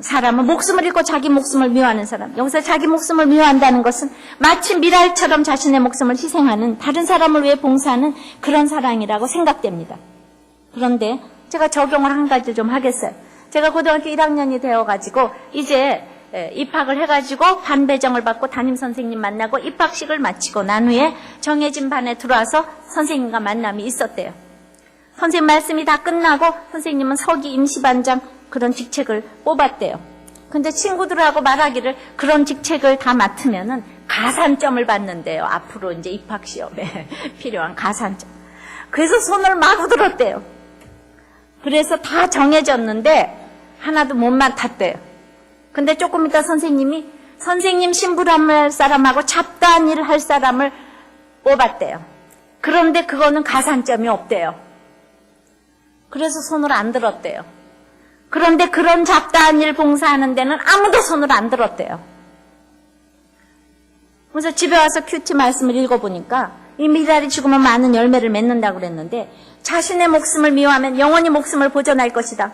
사람은 목숨을 잃고 자기 목숨을 미워하는 사람. 여기서 자기 목숨을 미워한다는 것은 마치 미랄처럼 자신의 목숨을 희생하는 다른 사람을 위해 봉사하는 그런 사랑이라고 생각됩니다. 그런데 제가 적용을 한 가지 좀 하겠어요. 제가 고등학교 1학년이 되어가지고 이제 입학을 해가지고 반 배정을 받고 담임선생님 만나고 입학식을 마치고 난 후에 정해진 반에 들어와서 선생님과 만남이 있었대요. 선생님 말씀이 다 끝나고 선생님은 서기 임시반장 그런 직책을 뽑았대요. 근데 친구들하고 말하기를 그런 직책을 다 맡으면은 가산점을 받는데요. 앞으로 이제 입학시험에 필요한 가산점. 그래서 손을 마구 들었대요. 그래서 다 정해졌는데 하나도 못 맡았대요. 근데 조금 있다 선생님이 선생님 심부름할 사람하고 잡다한 일을 할 사람을 뽑았대요. 그런데 그거는 가산점이 없대요. 그래서 손을 안 들었대요. 그런데 그런 잡다한 일 봉사하는 데는 아무도 손을 안 들었대요. 그래서 집에 와서 큐티 말씀을 읽어보니까 이 미랄이 죽으면 많은 열매를 맺는다고 그랬는데 자신의 목숨을 미워하면 영원히 목숨을 보존할 것이다.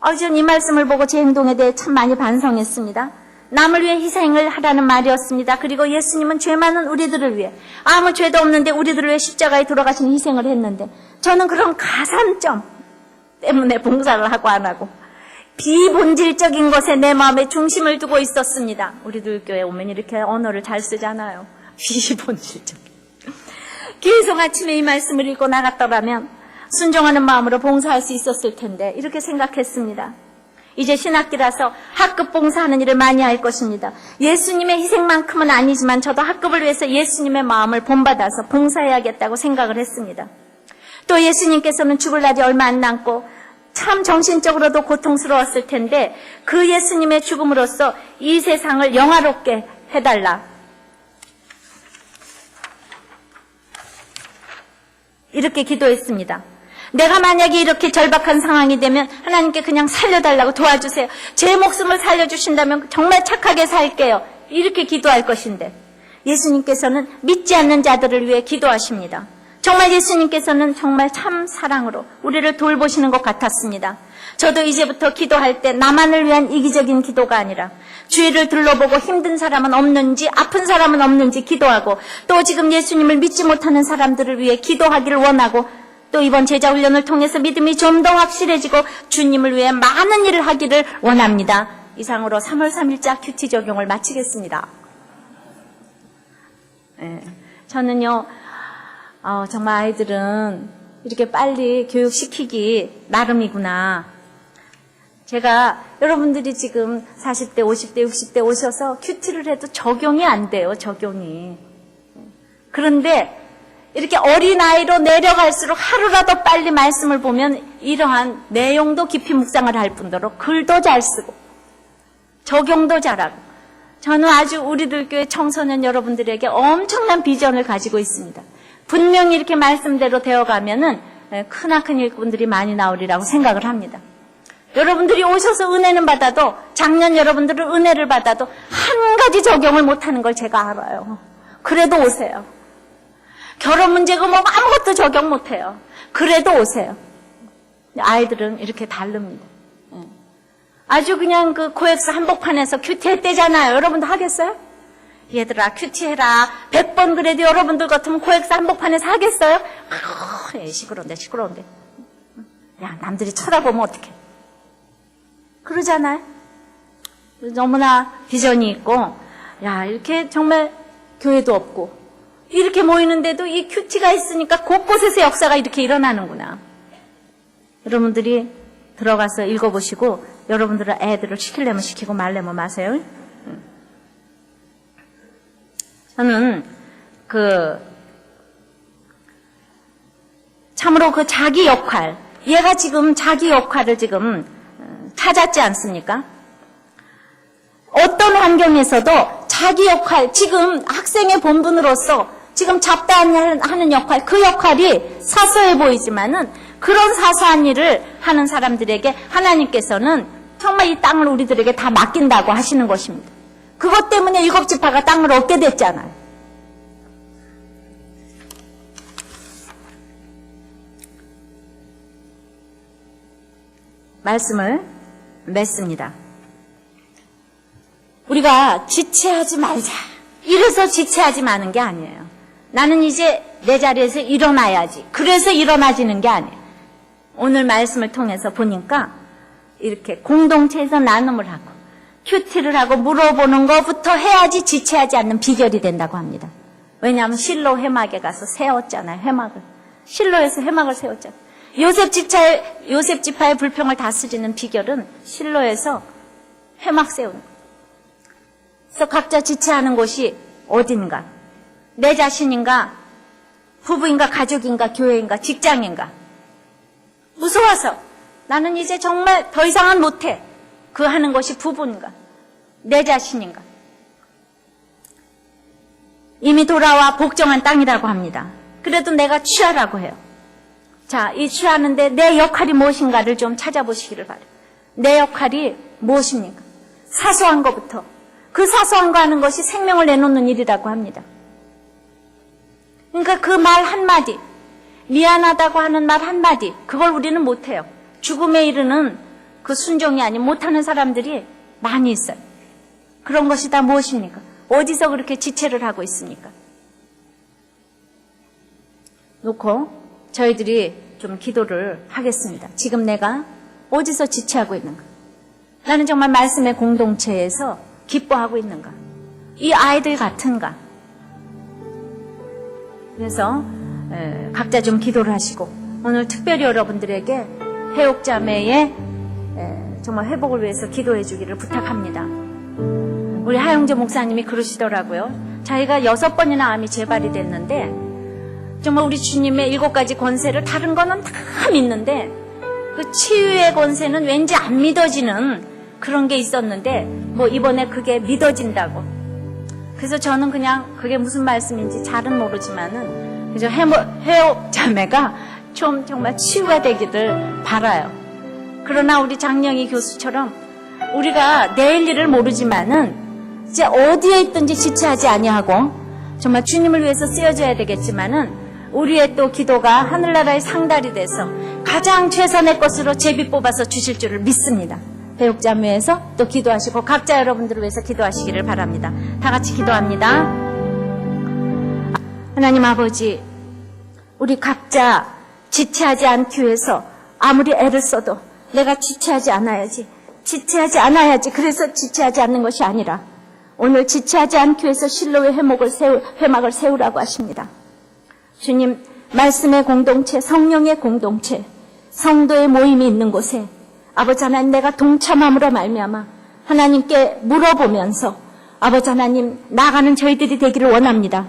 저는 이 말씀을 보고 제 행동에 대해 참 많이 반성했습니다. 남을 위해 희생을 하라는 말이었습니다. 그리고 예수님은 죄 많은 우리들을 위해 아무 죄도 없는데 우리들을 위해 십자가에 돌아가신 희생을 했는데 저는 그런 가산점 때문에 봉사를 하고 안 하고 비본질적인 것에 내 마음에 중심을 두고 있었습니다. 우리들 교회 오면 이렇게 언어를 잘 쓰잖아요. 비본질적인. 계속 아침에 이 말씀을 읽고 나갔더라면 순종하는 마음으로 봉사할 수 있었을 텐데 이렇게 생각했습니다. 이제 신학기라서 학급 봉사하는 일을 많이 할 것입니다. 예수님의 희생만큼은 아니지만 저도 학급을 위해서 예수님의 마음을 본받아서 봉사해야겠다고 생각을 했습니다. 또 예수님께서는 죽을 날이 얼마 안 남고 참 정신적으로도 고통스러웠을 텐데 그 예수님의 죽음으로써 이 세상을 영화롭게 해달라. 이렇게 기도했습니다. 내가 만약에 이렇게 절박한 상황이 되면 하나님께 그냥 살려달라고 도와주세요. 제 목숨을 살려주신다면 정말 착하게 살게요. 이렇게 기도할 것인데 예수님께서는 믿지 않는 자들을 위해 기도하십니다. 정말 예수님께서는 정말 참 사랑으로 우리를 돌보시는 것 같았습니다. 저도 이제부터 기도할 때 나만을 위한 이기적인 기도가 아니라 주위를 둘러보고 힘든 사람은 없는지 아픈 사람은 없는지 기도하고 또 지금 예수님을 믿지 못하는 사람들을 위해 기도하기를 원하고 또 이번 제자훈련을 통해서 믿음이 좀 더 확실해지고 주님을 위해 많은 일을 하기를 원합니다. 이상으로 3월 3일자 큐티 적용을 마치겠습니다. 저는요 정말 아이들은 이렇게 빨리 교육시키기 나름이구나. 제가 여러분들이 지금 40대, 50대, 60대 오셔서 큐티를 해도 적용이 안 돼요. 적용이. 그런데 이렇게 어린아이로 내려갈수록 하루라도 빨리 말씀을 보면 이러한 내용도 깊이 묵상을 할 뿐더러 글도 잘 쓰고 적용도 잘하고 저는 아주 우리들 교회 청소년 여러분들에게 엄청난 비전을 가지고 있습니다. 분명히 이렇게 말씀대로 되어가면은 크나큰 일꾼들이 많이 나오리라고 생각을 합니다. 여러분들이 오셔서 은혜는 받아도, 작년 여러분들은 은혜를 받아도 한 가지 적용을 못하는 걸 제가 알아요. 그래도 오세요. 결혼 문제가 뭐 아무것도 적용 못해요. 그래도 오세요. 아이들은 이렇게 다릅니다. 아주 그냥 그 코엑스 한복판에서 큐티 했대잖아요. 여러분도 하겠어요? 얘들아 큐티 해라. 100번 그래도 여러분들 같으면 코엑스 한복판에서 하겠어요? 시끄러운데. 야, 남들이 쳐다보면 어떡해. 그러잖아요. 너무나 비전이 있고, 야, 이렇게 정말 교회도 없고, 이렇게 모이는데도 이 큐티가 있으니까 곳곳에서 역사가 이렇게 일어나는구나. 여러분들이 들어가서 읽어보시고, 여러분들은 애들을 시키려면 시키고 말려면 마세요. 저는 참으로 그 자기 역할, 얘가 지금 자기 역할을 지금 찾았지 않습니까? 어떤 환경에서도 자기 역할, 지금 학생의 본분으로서 지금 잡다하는 역할, 그 역할이 사소해 보이지만은 그런 사소한 일을 하는 사람들에게 하나님께서는 정말 이 땅을 우리들에게 다 맡긴다고 하시는 것입니다. 그것 때문에 7지파가 땅을 얻게 됐잖아요. 말씀을 맺습니다. 우리가 지체하지 말자. 이래서 지체하지 마는 게 아니에요. 나는 이제 내 자리에서 일어나야지. 그래서 일어나지는 게 아니에요. 오늘 말씀을 통해서 보니까 이렇게 공동체에서 나눔을 하고 큐티를 하고 물어보는 것부터 해야지 지체하지 않는 비결이 된다고 합니다. 왜냐하면 실로 회막에 가서 세웠잖아요. 회막을. 실로에서 회막을 세웠잖아요. 요셉 지파의 불평을 다스리는 비결은 실로에서 회막 세우는 거예요. 그래서 각자 지체하는 곳이 어딘가, 내 자신인가, 부부인가, 가족인가, 교회인가, 직장인가. 무서워서 나는 이제 정말 더 이상은 못해. 그 하는 것이 부부인가, 내 자신인가. 이미 돌아와 복종한 땅이라고 합니다. 그래도 내가 취하라고 해요. 자, 이 취하는데 내 역할이 무엇인가를 좀 찾아보시기를 바라요. 내 역할이 무엇입니까? 사소한 것부터. 그 사소한 거 하는 것이 생명을 내놓는 일이라고 합니다. 그러니까 그 말 한마디, 미안하다고 하는 말 한마디, 그걸 우리는 못해요. 죽음에 이르는 그 순종이 아닌 못하는 사람들이 많이 있어요. 그런 것이 다 무엇입니까? 어디서 그렇게 지체를 하고 있습니까? 놓고 저희들이 좀 기도를 하겠습니다. 지금 내가 어디서 지체하고 있는가? 나는 정말 말씀의 공동체에서 기뻐하고 있는가? 이 아이들 같은가? 그래서 각자 좀 기도를 하시고 오늘 특별히 여러분들에게 해옥자매의 정말 회복을 위해서 기도해 주기를 부탁합니다. 우리 하영재 목사님이 그러시더라고요. 자기가 6번이나 암이 재발이 됐는데 정말 우리 주님의 7가지 권세를 다른 거는 다 믿는데 그 치유의 권세는 왠지 안 믿어지는 그런 게 있었는데 뭐 이번에 그게 믿어진다고. 그래서 저는 그냥 그게 무슨 말씀인지 잘은 모르지만은 그저 해옥 자매가 좀 정말 치유가 되기를 바라요. 그러나 우리 장영희 교수처럼 우리가 내일 일을 모르지만은 이제 어디에 있든지 지체하지 아니하고 정말 주님을 위해서 쓰여져야 되겠지만은 우리의 또 기도가 하늘나라의 상달이 돼서 가장 최선의 것으로 제비 뽑아서 주실 줄을 믿습니다. 배옥자매에서 또 기도하시고 각자 여러분들을 위해서 기도하시기를 바랍니다. 다 같이 기도합니다. 하나님 아버지, 우리 각자 지체하지 않기 위해서 아무리 애를 써도 내가 지체하지 않아야지, 그래서 지체하지 않는 것이 아니라 오늘 지체하지 않기 위해서 실로의 회막을 세우라고 하십니다. 주님, 말씀의 공동체, 성령의 공동체, 성도의 모임이 있는 곳에 아버지 하나님 내가 동참함으로 말미암아 하나님께 물어보면서 아버지 하나님 나아가는 저희들이 되기를 원합니다.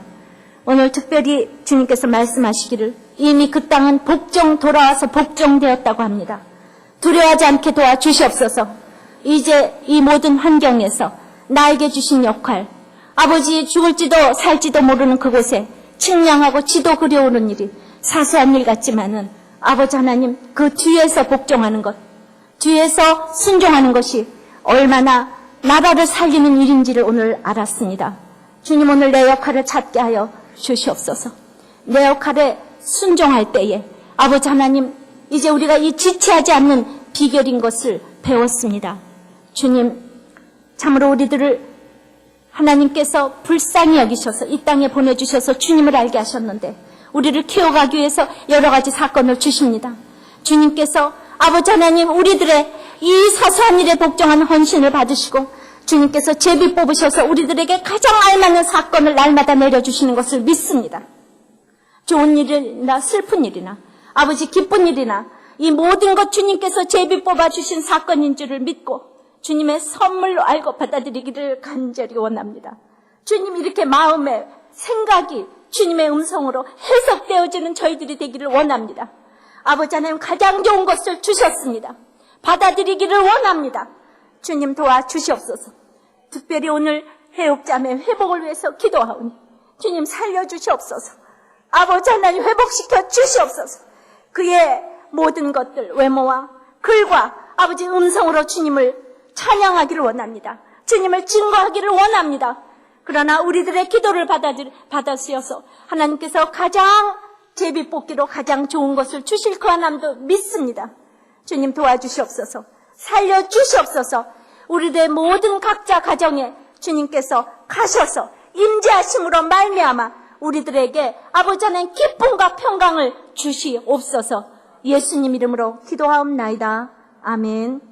오늘 특별히 주님께서 말씀하시기를 이미 그 땅은 돌아와서 복종되었다고 합니다. 두려워하지 않게 도와주시옵소서. 이제 이 모든 환경에서 나에게 주신 역할, 아버지 죽을지도 살지도 모르는 그곳에 측량하고 지도 그려오는 일이 사소한 일 같지만은 아버지 하나님 그 뒤에서 복종하는 것, 뒤에서 순종하는 것이 얼마나 나라를 살리는 일인지를 오늘 알았습니다. 주님, 오늘 내 역할을 찾게 하여 주시옵소서. 내 역할에 순종할 때에 아버지 하나님, 이제 우리가 이 지체하지 않는 비결인 것을 배웠습니다. 주님, 참으로 우리들을 하나님께서 불쌍히 여기셔서 이 땅에 보내주셔서 주님을 알게 하셨는데 우리를 키워가기 위해서 여러 가지 사건을 주십니다. 주님께서 아버지 하나님, 우리들의 이 사소한 일에 복종하는 헌신을 받으시고 주님께서 제비 뽑으셔서 우리들에게 가장 알맞는 사건을 날마다 내려주시는 것을 믿습니다. 좋은 일이나 슬픈 일이나 아버지 기쁜 일이나 이 모든 것 주님께서 제비 뽑아주신 사건인 줄을 믿고 주님의 선물로 알고 받아들이기를 간절히 원합니다. 주님, 이렇게 마음의 생각이 주님의 음성으로 해석되어지는 저희들이 되기를 원합니다. 아버지 하나님, 가장 좋은 것을 주셨습니다. 받아들이기를 원합니다. 주님, 도와주시옵소서. 특별히 오늘 해옥자매 회복을 위해서 기도하오니 주님, 살려주시옵소서. 아버지 하나님, 회복시켜 주시옵소서. 그의 모든 것들, 외모와 글과 아버지 음성으로 주님을 찬양하기를 원합니다. 주님을 증거하기를 원합니다. 그러나 우리들의 기도를 받아주셔서 하나님께서 가장 제비뽑기로 가장 좋은 것을 주실 거함도 믿습니다. 주님, 도와주시옵소서. 살려주시옵소서. 우리들의 모든 각자 가정에 주님께서 가셔서 임재하심으로 말미암아 우리들에게 아버지 하나님 기쁨과 평강을 주시옵소서. 예수님 이름으로 기도하옵나이다. 아멘.